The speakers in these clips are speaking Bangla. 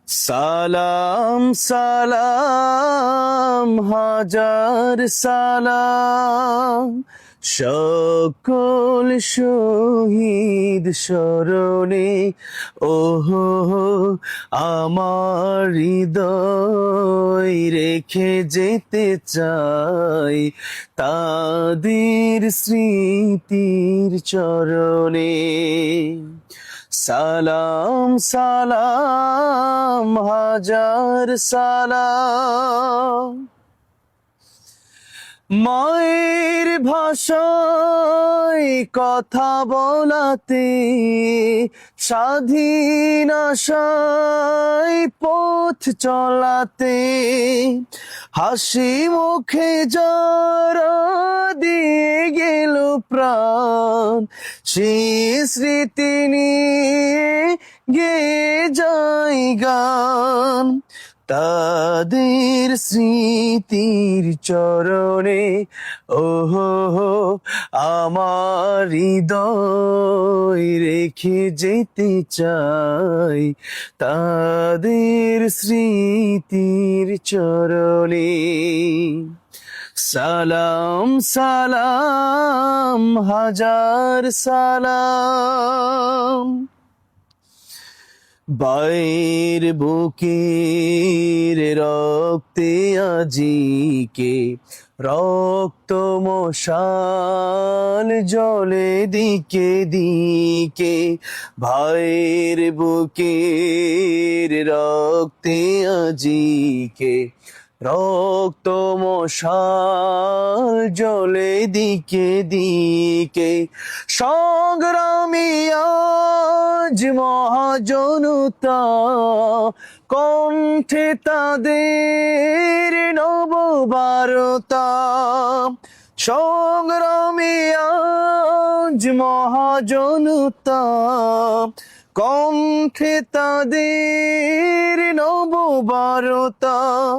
সালাম সালাম হাজার সালাম সকল শহীদ স্মরণে। ওহো আমার হৃদয় রেখে যেতে চাই তাদের স্মৃতির চরণে। সালাম সালাম হাজার সালাম। মায়ের ভাষায় কথা বলাতে, স্বাধীন আশায় পথ চলাতে, হাসি মুখে যারা দিয়ে গেল প্রাণ, সেই স্মৃতি নিয়ে গেয়ে যায় গান। তাদের স্মৃতির চরণে ওহো আমার হৃদয় রেখে যেতে চাই তাদের স্মৃতির চরণে। সালাম সালাম হাজার সালাম। বাইর বুকের রক্তে আজিকে রক্ত মশাল জলে দিকে দিকে। ভাইয়ের বুকের রক্তে আজিকে রক্ত মশাল জলে দিকে দিকে। সংগ্রামী আজ মহাজনতা, কণ্ঠে তাদের নববারতা। সংগ্রামী আজ মহাজনতা, কণ্ঠে তাদের নববারতা।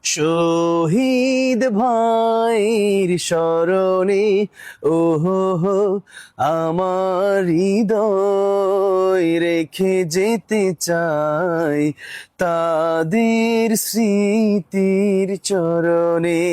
শহীদ ভাইয়ের স্মরণে ওহো আমার হৃদয় রেখে যেতে চাই তাদের স্মৃতির চরণে।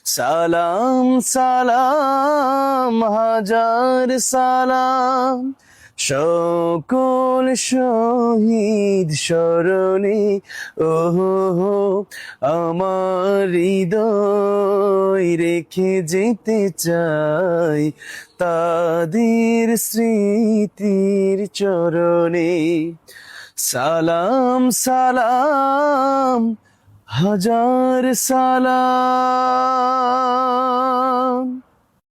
সালাম সালাম হাজার সালাম সকল শহীদ স্মরণে। ওহো আমার হৃদয় রেখে যেতে চাই তাদের স্মৃতির চরণে। সালাম সালাম হাজার সালাম।